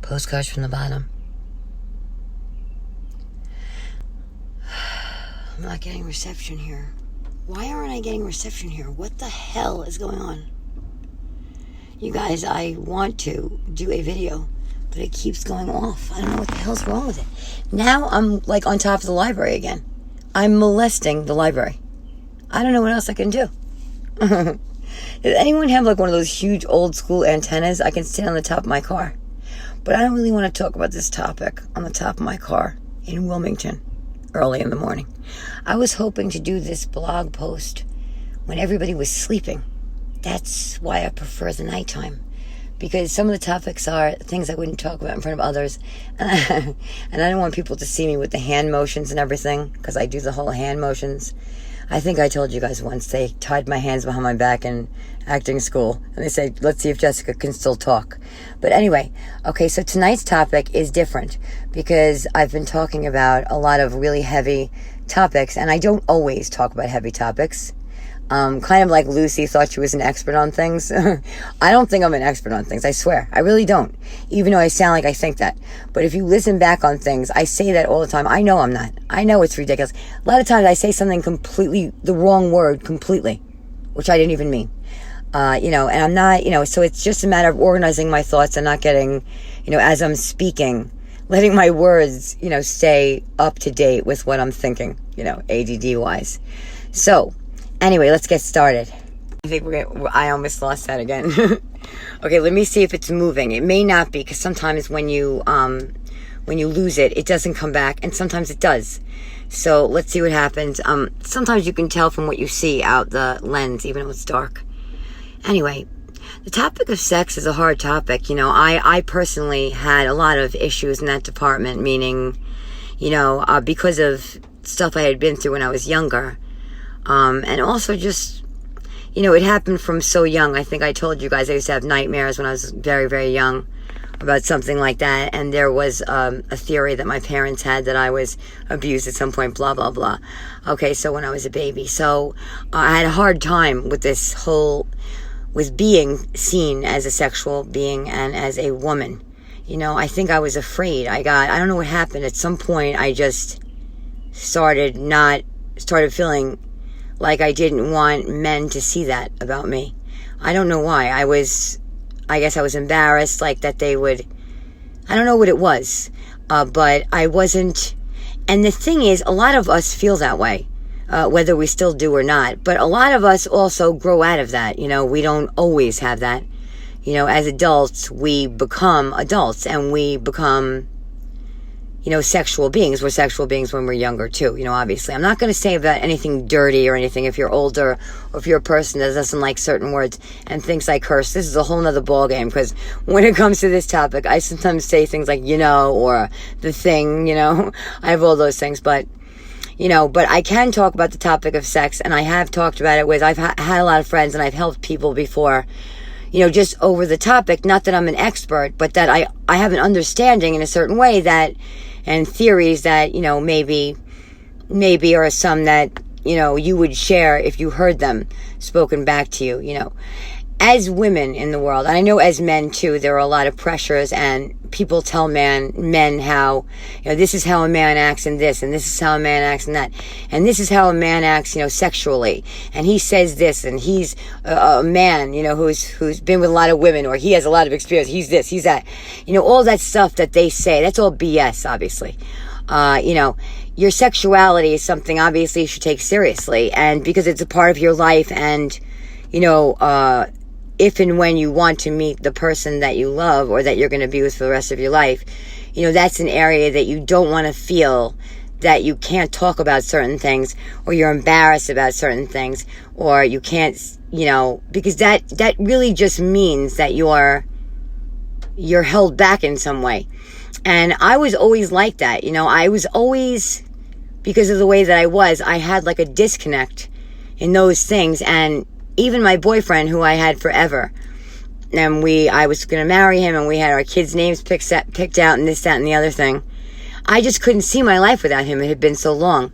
Postcards from the bottom. I'm not getting reception here. Why aren't I getting reception here? What the hell is going on? You guys, I want to do a video, but it keeps going off. I don't know what the hell's wrong with it. Now I'm like on top of the library again. I'm molesting the library. I don't know what else I can do. Does anyone have like one of those huge old school antennas I can stand on the top of my car? But I don't really want to talk about this topic on the top of my car in Wilmington early in the morning. I was hoping to do this blog post when everybody was sleeping. That's why I prefer the nighttime, because some of the topics are things I wouldn't talk about in front of others, and I don't want people to see me with the hand motions and everything, because I do the whole hand motions. I think I told you guys once, they tied my hands behind my back in acting school, and they said, let's see if Jessica can still talk. But anyway, okay, so tonight's topic is different, because I've been talking about a lot of really heavy topics, and I don't always talk about heavy topics. Kind of like Lucy thought she was an expert on things. I don't think I'm an expert on things, I swear. I really don't, even though I sound like I think that. But if you listen back on things, I say that all the time. I know I'm not. I know it's ridiculous. A lot of times I say something completely, the wrong word completely, which I didn't even mean. And I'm not, so it's just a matter of organizing my thoughts and not getting, as I'm speaking, letting my words, stay up to date with what I'm thinking, ADD-wise. So, anyway, let's get started. I think I almost lost that again. Okay, let me see if it's moving. It may not be, because sometimes when you lose it, it doesn't come back, and sometimes it does. So let's see what happens. Sometimes you can tell from what you see out the lens, even though it's dark. Anyway, the topic of sex is a hard topic. I personally had a lot of issues in that department, meaning, because of stuff I had been through when I was younger. And also just, it happened from so young. I think I told you guys I used to have nightmares when I was very, very young about something like that. And there was a theory that my parents had that I was abused at some point, blah, blah, blah. Okay, so when I was a baby. So I had a hard time with this whole, with being seen as a sexual being and as a woman. I think I was afraid. I don't know what happened. At some point, I just started feeling like I didn't want men to see that about me. I don't know why. I guess I was embarrassed, like that they would, I don't know what it was, but I wasn't, and the thing is, a lot of us feel that way, whether we still do or not, but a lot of us also grow out of that. We don't always have that. As adults, we become adults, and we become, sexual beings. We're sexual beings when we're younger too, obviously. I'm not going to say about anything dirty or anything if you're older, or if you're a person that doesn't like certain words and thinks I curse. This is a whole nother ballgame, because when it comes to this topic, I sometimes say things like, or the thing, I have all those things, but I can talk about the topic of sex, and I have talked about it I've had a lot of friends, and I've helped people before, just over the topic. Not that I'm an expert, but that I have an understanding in a certain way that, and theories that, maybe are some that, you would share if you heard them spoken back to you, As women in the world, and I know as men too, there are a lot of pressures, and people tell men how, this is how a man acts in this, and this is how a man acts in that, and this is how a man acts, sexually, and he says this, and he's a man, who's been with a lot of women, or he has a lot of experience, he's this, he's that, all that stuff that they say, that's all BS, obviously. Your sexuality is something obviously you should take seriously, and because it's a part of your life, and, if and when you want to meet the person that you love or that you're going to be with for the rest of your life, that's an area that you don't want to feel that you can't talk about certain things, or you're embarrassed about certain things, or you can't, because that really just means that you're held back in some way. And I was always like that. I was always, because of the way that I had like a disconnect in those things. And even my boyfriend, who I had forever, and I was going to marry him, and we had our kids' names picked out, and this, that, and the other thing. I just couldn't see my life without him. It had been so long.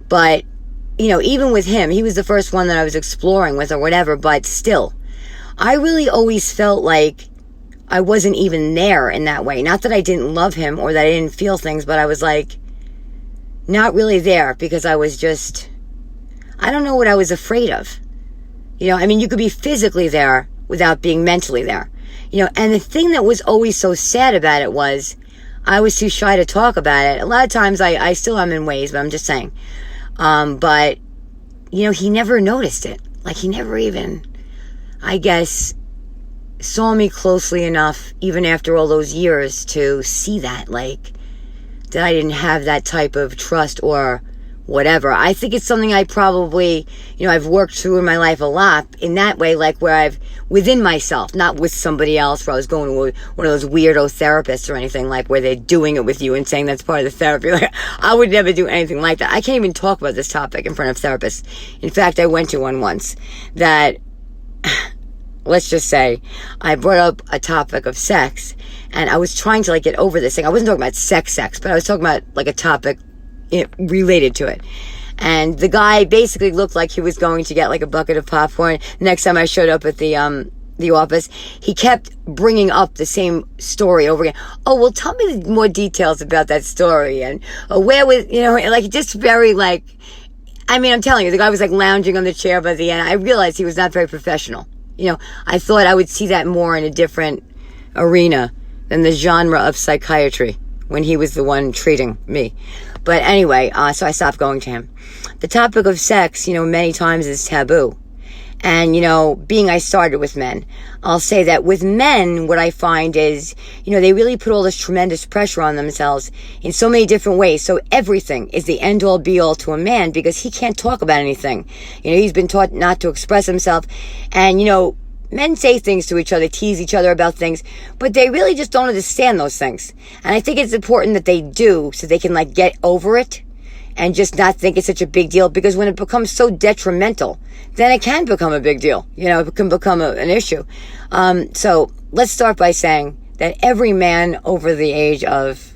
But, even with him, he was the first one that I was exploring with or whatever, but still, I really always felt like I wasn't even there in that way. Not that I didn't love him or that I didn't feel things, but I was like, not really there because I was just, I don't know what I was afraid of. You know, I mean, you could be physically there without being mentally there. You know, and the thing that was always so sad about it was I was too shy to talk about it. A lot of times I still am in ways, but I'm just saying. But, you know, he never noticed it. Like, he never even, I guess, saw me closely enough, even after all those years, to see that, like, that I didn't have that type of trust or whatever. I think it's something I probably, you know, I've worked through in my life a lot in that way, like where I've, within myself, not with somebody else, where I was going to one of those weirdo therapists or anything, like where they're doing it with you and saying that's part of the therapy. Like, I would never do anything like that. I can't even talk about this topic in front of therapists. In fact, I went to one once that, let's just say, I brought up a topic of sex, and I was trying to, like, get over this thing. I wasn't talking about sex, but I was talking about, like, a topic related to it. And the guy basically looked like he was going to get, like, a bucket of popcorn. Next time I showed up at the office, he kept bringing up the same story over again. Oh, well, tell me more details about that story. And where was, you know, like, just very, like, I mean, I'm telling you, the guy was, like, lounging on the chair by the end. I realized he was not very professional. You know, I thought I would see that more in a different arena than the genre of psychiatry when he was the one treating me. But anyway, so I stopped going to him. The topic of sex, you know, many times is taboo. And, you know, being I started with men, I'll say that with men, what I find is, you know, they really put all this tremendous pressure on themselves in so many different ways. So everything is the end-all be-all to a man because he can't talk about anything. You know, he's been taught not to express himself. And, you know, men say things to each other, tease each other about things, but they really just don't understand those things. And I think it's important that they do so they can, like, get over it and just not think it's such a big deal, because when it becomes so detrimental, then it can become a big deal. You know, it can become an issue. So let's start by saying that every man over the age of,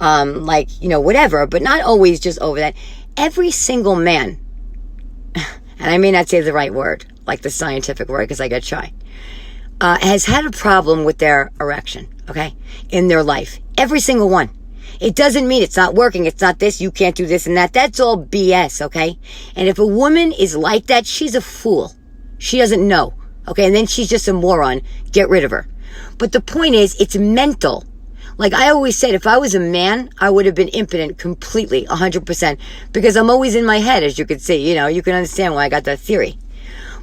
like, you know, whatever, but not always just over that, every single man, and I may not say the right word, like the scientific word, because I get shy, has had a problem with their erection, okay, in their life. Every single one. It doesn't mean it's not working. It's not this. You can't do this and that. That's all BS, okay? And if a woman is like that, she's a fool. She doesn't know, okay? And then she's just a moron. Get rid of her. But the point is, it's mental. Like I always said, if I was a man, I would have been impotent completely, 100%. Because I'm always in my head, as you can see. You know, you can understand why I got that theory.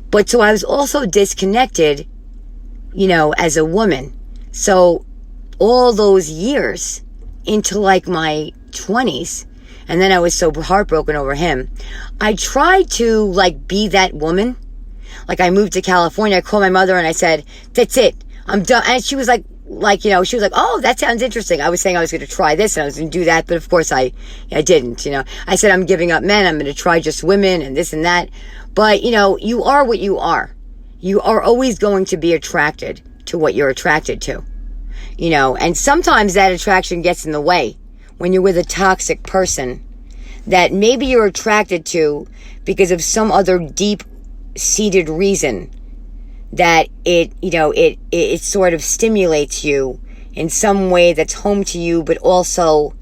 But so I was also disconnected, you know, as a woman. So all those years into like my 20s, and then I was so heartbroken over him, I tried to like be that woman. Like I moved to California, I called my mother and I said, that's it, I'm done. And she was like, you know, she was like, oh, that sounds interesting. I was saying I was going to try this and I was going to do that, but of course I didn't, you know. I said, I'm giving up men, I'm going to try just women and this and that. But, you know, you are what you are. You are always going to be attracted to what you're attracted to. You know, and sometimes that attraction gets in the way when you're with a toxic person that maybe you're attracted to because of some other deep-seated reason that it, you know, it sort of stimulates you in some way that's home to you, but also,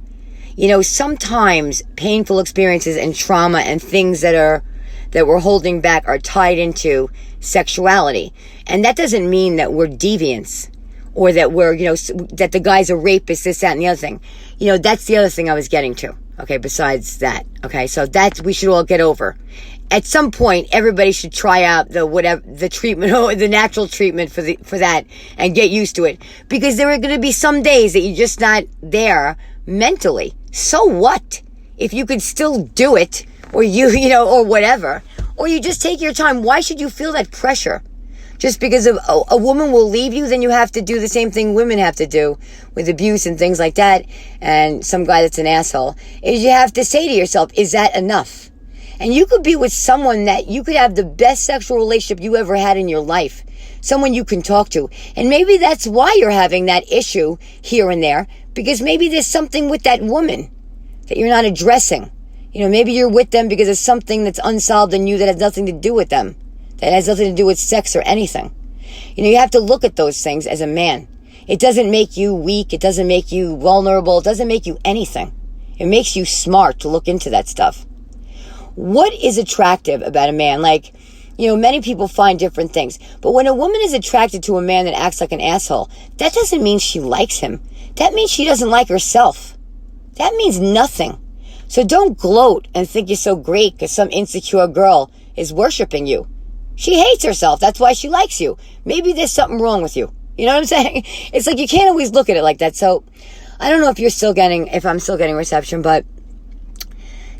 you know, sometimes painful experiences and trauma and things that we're holding back are tied into sexuality. And that doesn't mean that we're deviants, or that we're, you know, that the guy's a rapist, this, that, and the other thing. You know, that's the other thing I was getting to. Okay, besides that. Okay, so that we should all get over. At some point, everybody should try out the treatment, or the natural treatment for that, and get used to it. Because there are going to be some days that you're just not there mentally. So what? If you could still do it, or you know, or whatever. Or you just take your time. Why should you feel that pressure? Just because a woman will leave you, then you have to do the same thing women have to do with abuse and things like that, and some guy that's an asshole, is you have to say to yourself, is that enough? And you could be with someone that you could have the best sexual relationship you ever had in your life, someone you can talk to, and maybe that's why you're having that issue here and there, because maybe there's something with that woman that you're not addressing. You know, maybe you're with them because of something that's unsolved in you that has nothing to do with them. That has nothing to do with sex or anything. You have to look at those things as a man. It doesn't make you weak. It doesn't make you vulnerable. It doesn't make you anything. It makes you smart to look into that stuff. What is attractive about a man? Many people find different things. But when a woman is attracted to a man that acts like an asshole, that doesn't mean she likes him. That means she doesn't like herself. That means nothing. So don't gloat and think you're so great because some insecure girl is worshiping you. She hates herself. That's why she likes you. Maybe there's something wrong with you. You know what I'm saying? It's like you can't always look at it like that. So I don't know if I'm still getting reception, but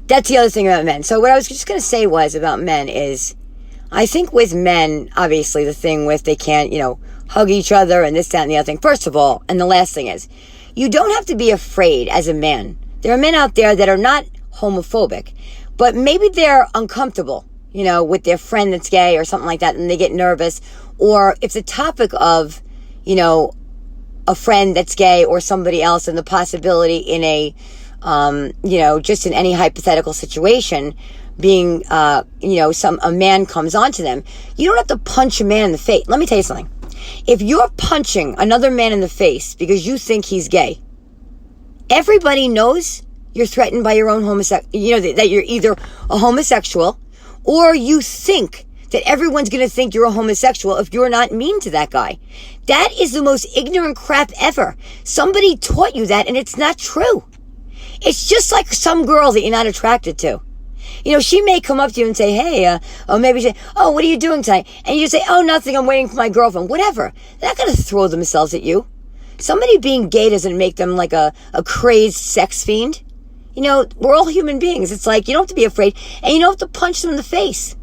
that's the other thing about men. So what I was just going to say was about men is, I think with men, obviously the thing with they can't, hug each other and this, that, and the other thing. First of all, and the last thing is, you don't have to be afraid as a man. There are men out there that are not homophobic, but maybe they're uncomfortable, with their friend that's gay or something like that, and they get nervous. Or if the topic of, a friend that's gay or somebody else and the possibility in a, just in any hypothetical situation, being, a man comes onto them, you don't have to punch a man in the face. Let me tell you something. If you're punching another man in the face because you think he's gay, everybody knows you're threatened by your own that you're either a homosexual or you think that everyone's going to think you're a homosexual if you're not mean to that guy. That is the most ignorant crap ever. Somebody taught you that and it's not true. It's just like some girl that you're not attracted to. She may come up to you and say, hey, or maybe say, oh, what are you doing tonight? And you say, oh, nothing, I'm waiting for my girlfriend. Whatever. They're not going to throw themselves at you. Somebody being gay doesn't make them like a crazed sex fiend. We're all human beings. It's like, you don't have to be afraid, and you don't have to punch them in the face.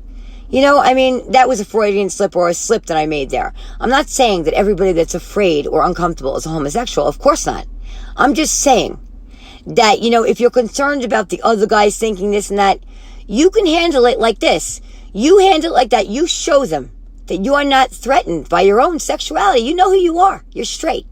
That was a Freudian slip or a slip that I made there. I'm not saying that everybody that's afraid or uncomfortable is a homosexual. Of course not. I'm just saying that, if you're concerned about the other guys thinking this and that, you can handle it like this. You handle it like that. You show them that you are not threatened by your own sexuality. You know who you are. You're straight.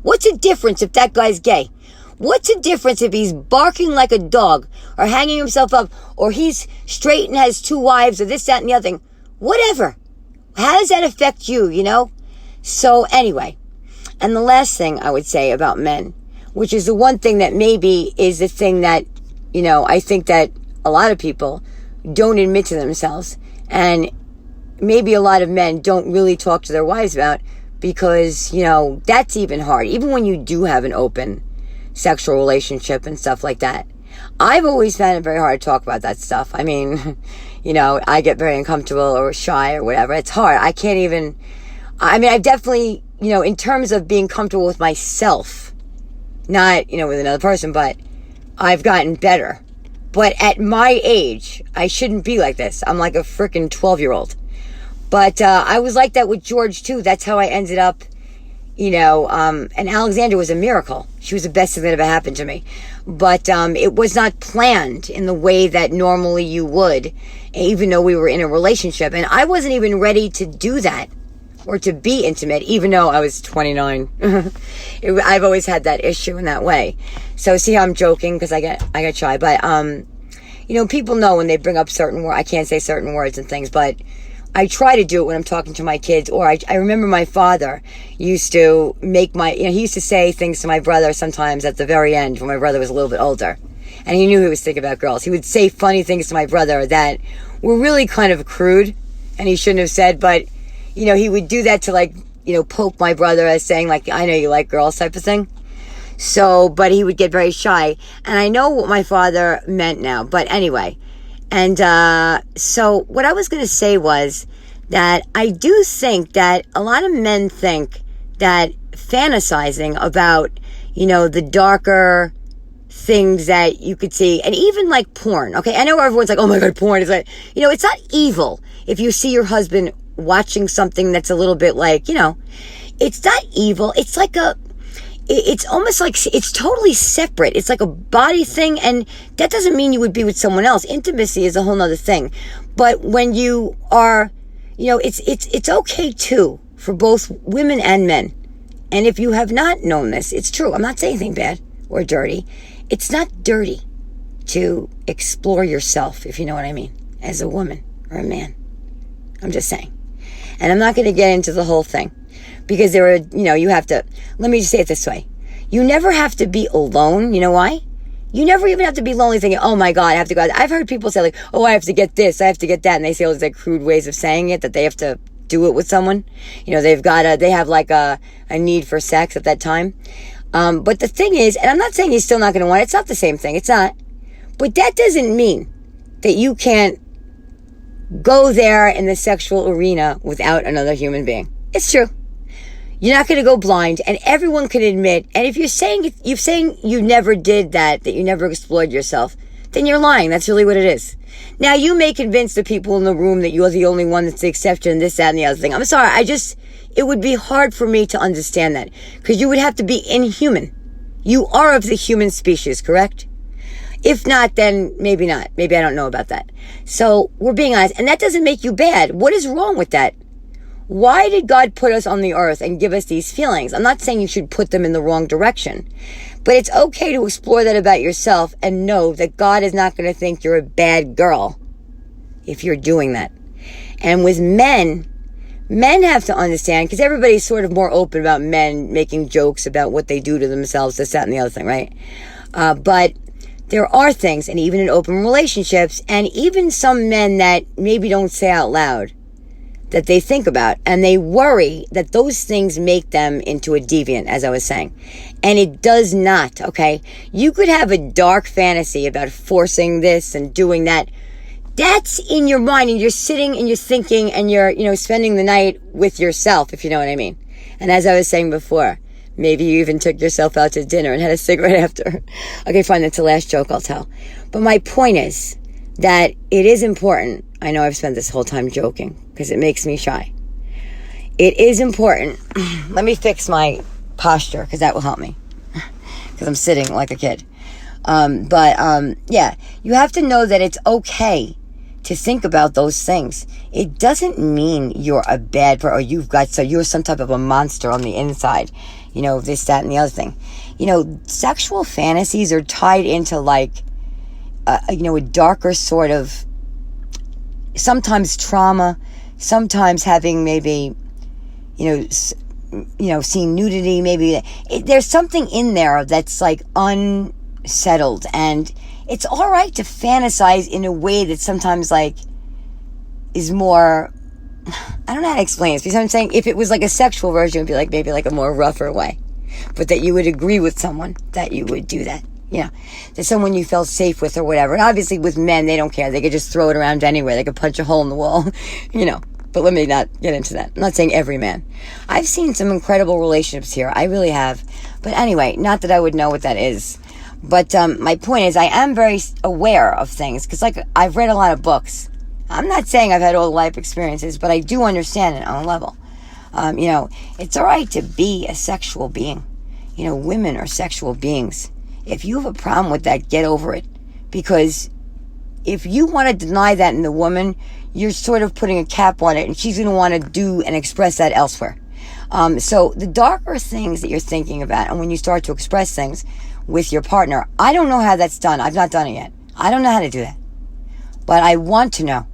What's the difference if that guy's gay? What's the difference if he's barking like a dog or hanging himself up or he's straight and has 2 wives or this, that, and the other thing? Whatever. How does that affect you, So anyway, and the last thing I would say about men, which is the one thing that maybe is the thing that, I think that a lot of people don't admit to themselves, and maybe a lot of men don't really talk to their wives about, because, that's even hard. Even when you do have an open sexual relationship and stuff like that. I've always found it very hard to talk about that stuff. I mean, I get very uncomfortable or shy or whatever. It's hard. I can't even, I've definitely, in terms of being comfortable with myself, not, with another person, but I've gotten better. But at my age, I shouldn't be like this. I'm like a freaking 12-year-old. But I was like that with George, too. That's how I ended up, and Alexandra was a miracle. She was the best thing that ever happened to me. But it was not planned in the way that normally you would, even though we were in a relationship. And I wasn't even ready to do that or to be intimate, even though I was 29. I've always had that issue in that way. So see how I'm joking because I get shy. But, people know when they bring up certain words. I can't say certain words and things, but I try to do it when I'm talking to my kids. Or I remember my father used to make he used to say things to my brother sometimes at the very end when my brother was a little bit older. And he knew he was thinking about girls. He would say funny things to my brother that were really kind of crude and he shouldn't have said. But, he would do that to poke my brother as saying I know you like girls type of thing. So, but he would get very shy. And I know what my father meant now. But anyway. And so what I was going to say was that I do think that a lot of men think that fantasizing about, the darker things that you could see, and even like porn. Okay, I know everyone's like, oh my God, porn is like, it's not evil if you see your husband watching something that's a little bit like, it's not evil. It's like it's almost like it's totally separate. It's like a body thing, and that doesn't mean you would be with someone else. Intimacy is a whole nother thing. But when you are, it's okay too for both women and men. And if you have not known this, it's true. I'm not saying anything bad or dirty. It's not dirty to explore yourself, if you know what I mean, as a woman or a man. I'm just saying. And I'm not going to get into the whole thing because you have to, let me just say it this way. You never have to be alone. You know why? You never even have to be lonely thinking, oh my God, I have to go. I've heard people say like, oh, I have to get this, I have to get that. And they say all these like crude ways of saying it, that they have to do it with someone. They have like a need for sex at that time. But the thing is, and I'm not saying he's still not going to want it. It's not the same thing. It's not. But that doesn't mean that you can't go there in the sexual arena without another human being. It's true. You're not going to go blind, and everyone can admit, and if you're saying you never did that you never explored yourself, then you're lying. That's really what it is. Now, you may convince the people in the room that you're the only one that's the exception, this, that, and the other thing. I'm sorry, it would be hard for me to understand that, because you would have to be inhuman. You are of the human species, correct? If not, then maybe not. Maybe I don't know about that. So we're being honest. And that doesn't make you bad. What is wrong with that? Why did God put us on the earth and give us these feelings? I'm not saying you should put them in the wrong direction. But it's okay to explore that about yourself and know that God is not going to think you're a bad girl if you're doing that. And with men have to understand, because everybody's sort of more open about men making jokes about what they do to themselves, this, that, and the other thing, right? But there are things, and even in open relationships, and even some men that maybe don't say out loud, that they think about, and they worry that those things make them into a deviant, as I was saying. And it does not, okay? You could have a dark fantasy about forcing this and doing that. That's in your mind, and you're sitting and you're thinking, and you're, spending the night with yourself, if you know what I mean. And as I was saying before, maybe you even took yourself out to dinner and had a cigarette after. Okay, fine, that's the last joke I'll tell. But my point is that it is important. I know I've spent this whole time joking because it makes me shy. It is important. Let me fix my posture because that will help me because I'm sitting like a kid. Yeah, you have to know that it's okay to think about those things. It doesn't mean you're a bad person or you're some type of a monster on the inside. This, that, and the other thing. Sexual fantasies are tied into like, a darker sort of, sometimes trauma, sometimes having maybe, seeing nudity, maybe. There's something in there that's like unsettled, and it's all right to fantasize in a way that sometimes like is more, I don't know how to explain this, because I'm saying if it was like a sexual version, it would be like maybe like a more rougher way, but that you would agree with someone that you would do that. There's someone you felt safe with or whatever. And obviously with men, they don't care. They could just throw it around anywhere. They could punch a hole in the wall, But let me not get into that. I'm not saying every man. I've seen some incredible relationships here. I really have. But anyway, not that I would know what that is. But my point is I am very aware of things because, like, I've read a lot of books. I'm not saying I've had all the life experiences, but I do understand it on a level. It's all right to be a sexual being. Women are sexual beings. If you have a problem with that, get over it. Because if you want to deny that in the woman, you're sort of putting a cap on it, and she's going to want to do and express that elsewhere. So the darker things that you're thinking about, and when you start to express things with your partner, I don't know how that's done. I've not done it yet. I don't know how to do that. But I want to know.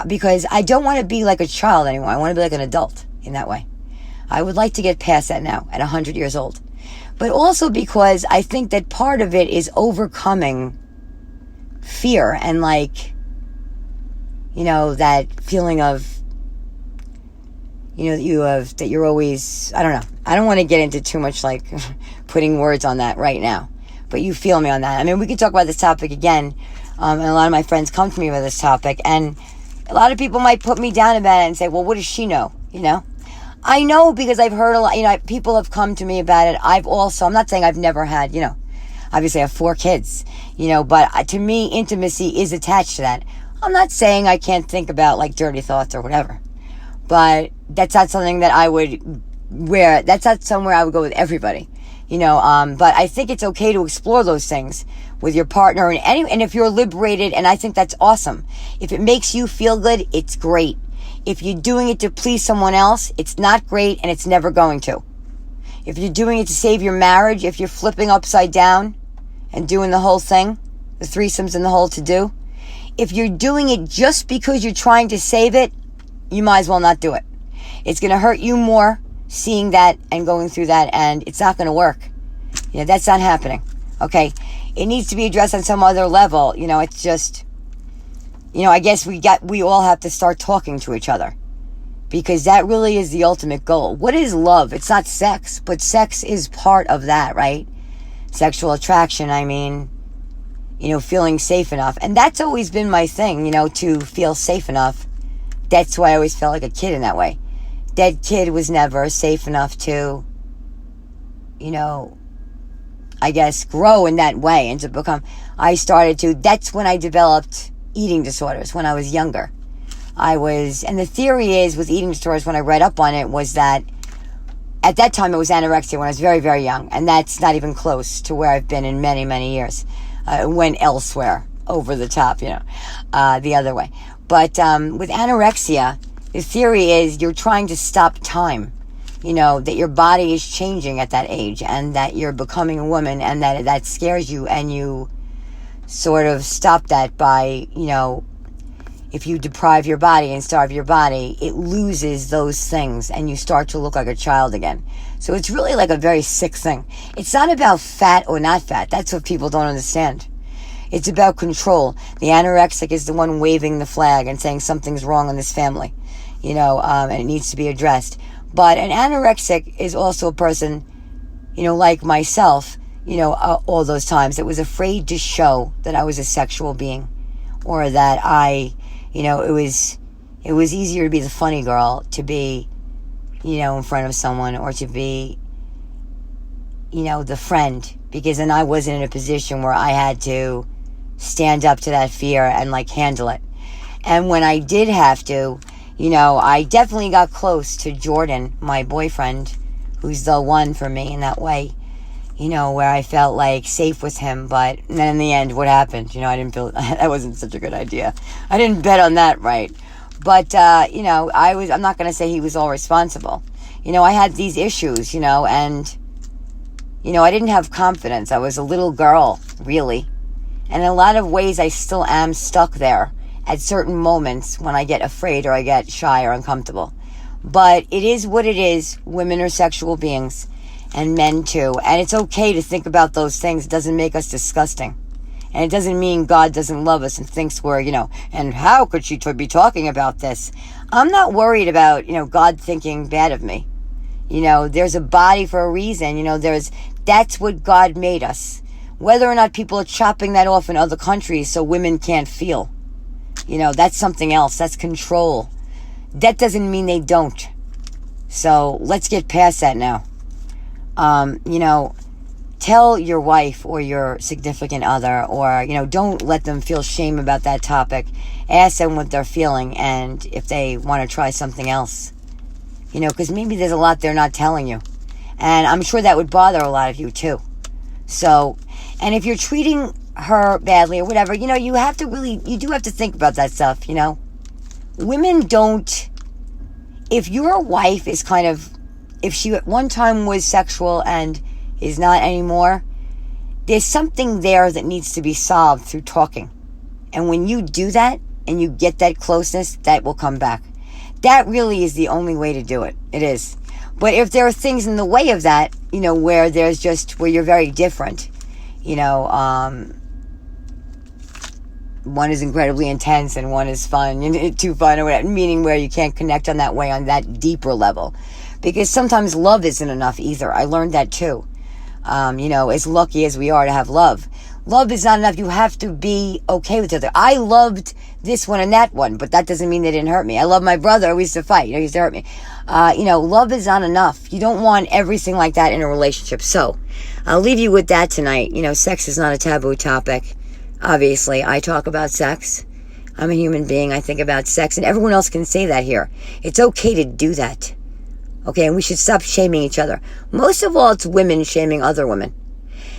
Because I don't want to be like a child anymore. I want to be like an adult in that way. I would like to get past that now at 100 years old. But also because I think that part of it is overcoming fear and like, that feeling of, that you're always, I don't know. I don't want to get into too much like putting words on that right now. But you feel me on that. I mean, we could talk about this topic again. And a lot of my friends come to me with this topic. And a lot of people might put me down about it and say, well, what does she know? I know because I've heard a lot, people have come to me about it. I'm not saying I've never had, obviously I have 4 kids, but to me, intimacy is attached to that. I'm not saying I can't think about like dirty thoughts or whatever, but that's not something that that's not somewhere I would go with everybody, but I think it's okay to explore those things with your partner and if you're liberated, and I think that's awesome. If it makes you feel good, it's great. If you're doing it to please someone else, it's not great and it's never going to. If you're doing it to save your marriage, if you're flipping upside down and doing the whole thing, the threesomes and the whole to-do, if you're doing it just because you're trying to save it, you might as well not do it. It's going to hurt you more seeing that and going through that, and it's not going to work. That's not happening. Okay? It needs to be addressed on some other level. It's just, I guess we all have to start talking to each other, because that really is the ultimate goal. What is love? It's not sex, but sex is part of that, right? Sexual attraction, feeling safe enough. And that's always been my thing, to feel safe enough. That's why I always felt like a kid in that way. That kid was never safe enough to, I guess, grow in that way and to become, that's when I developed eating disorders, when I was younger. And the theory is with eating disorders, when I read up on it, was that at that time it was anorexia when I was very, very young. And that's not even close to where I've been in many, many years. It went elsewhere, over the top, the other way. But with anorexia, the theory is you're trying to stop time. That your body is changing at that age and that you're becoming a woman, and that scares you, and you sort of stop that by, if you deprive your body and starve your body, it loses those things and you start to look like a child again. So it's really like a very sick thing. It's not about fat or not fat. That's what people don't understand. It's about control. The anorexic is the one waving the flag and saying something's wrong in this family, and it needs to be addressed. But an anorexic is also a person, like myself, all those times that was afraid to show that I was a sexual being, or that it was easier to be the funny girl, to be, in front of someone, or to be, the friend, because then I wasn't in a position where I had to stand up to that fear and handle it. And when I did have to, I definitely got close to Jordan, my boyfriend, who's the one for me in that way, where I felt safe with him. But then in the end, what happened? I didn't feel that wasn't such a good idea. I didn't bet on that right. But, I'm not going to say he was all responsible. I had these issues, and, I didn't have confidence. I was a little girl, really. And in a lot of ways, I still am stuck there at certain moments when I get afraid or I get shy or uncomfortable. But it is what it is. Women are sexual beings, and men too. And it's okay to think about those things. It doesn't make us disgusting. And it doesn't mean God doesn't love us and thinks we're, and how could she be talking about this? I'm not worried about, God thinking bad of me. There's a body for a reason. That's what God made us. Whether or not people are chopping that off in other countries so women can't feel, that's something else. That's control. That doesn't mean they don't. So let's get past that now. Tell your wife or your significant other, or, don't let them feel shame about that topic. Ask them what they're feeling and if they want to try something else. Because maybe there's a lot they're not telling you. And I'm sure that would bother a lot of you too. So, and if you're treating her badly or whatever, you do have to think about that stuff, Women don't, if your wife is if she at one time was sexual and is not anymore, there's something there that needs to be solved through talking. And when you do that and you get that closeness, that will come back. That really is the only way to do it. It is. But if there are things in the way of that, where where you're very different, one is incredibly intense and one is fun, too fun or whatever, meaning where you can't connect on that way, on that deeper level. Because sometimes love isn't enough either. I learned that too. As lucky as we are to have love. Love is not enough. You have to be okay with the other. I loved this one and that one, but that doesn't mean they didn't hurt me. I love my brother. We used to fight. He used to hurt me. Love is not enough. You don't want everything like that in a relationship. So, I'll leave you with that tonight. Sex is not a taboo topic. Obviously, I talk about sex. I'm a human being. I think about sex, and everyone else can say that here. It's okay to do that. Okay, and we should stop shaming each other. Most of all, it's women shaming other women.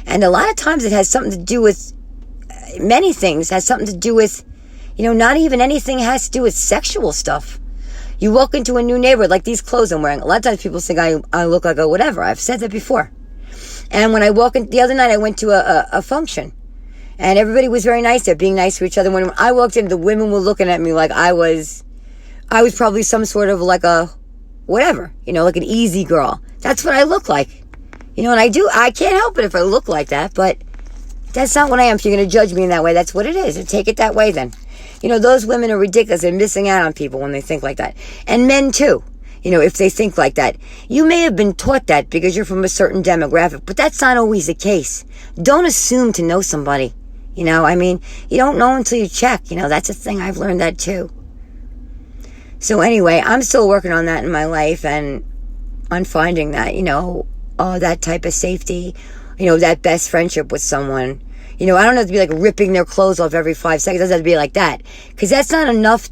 And a lot of times it has something to do with, many things has something to do with, not even anything has to do with sexual stuff. You walk into a new neighborhood, like these clothes I'm wearing. A lot of times people think I look like a whatever. I've said that before. And when I walk in, the other night I went to a function. And everybody was very nice. They're being nice to each other. When I walked in, the women were looking at me like I was I was probably some sort of like a whatever, like an easy girl. That's what I look like. And I can't help it if I look like that, but that's not what I am. If you're going to judge me in that way, that's what it is. And take it that way then. Those women are ridiculous. They're missing out on people when they think like that. And men too, if they think like that. You may have been taught that because you're from a certain demographic, but that's not always the case. Don't assume to know somebody. You don't know until you check. That's a thing. I've learned that too. So anyway, I'm still working on that in my life and on finding that, that type of safety, that best friendship with someone. I don't have to be like ripping their clothes off every 5 seconds. It doesn't have to be like that. Because that's not enough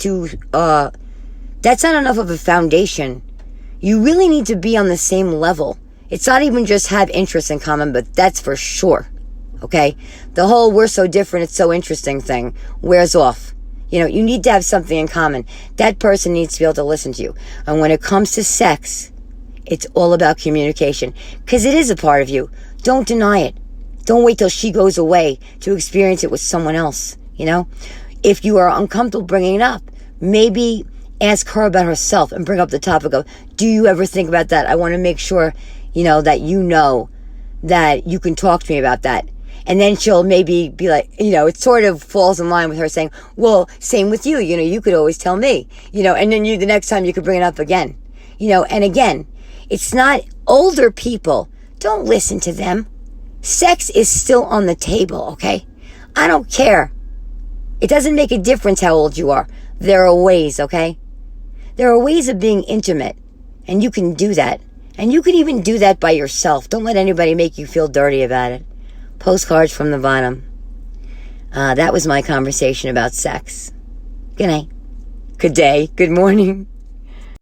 of a foundation. You really need to be on the same level. It's not even just have interests in common, but that's for sure. Okay? The whole we're so different, it's so interesting thing wears off. You need to have something in common. That person needs to be able to listen to you. And when it comes to sex, it's all about communication. Because it is a part of you. Don't deny it. Don't wait till she goes away to experience it with someone else. If you are uncomfortable bringing it up, maybe ask her about herself and bring up the topic of, do you ever think about that? I want to make sure, that that you can talk to me about that. And then she'll maybe be like, it sort of falls in line with her saying, well, same with you. You could always tell me, and then the next time you could bring it up again, and again, it's not older people. Don't listen to them. Sex is still on the table, okay? I don't care. It doesn't make a difference how old you are. There are ways, okay? There are ways of being intimate, and you can do that. And you can even do that by yourself. Don't let anybody make you feel dirty about it. Postcards from the bottom. That was my conversation about sex. Good night. Good day. Good morning.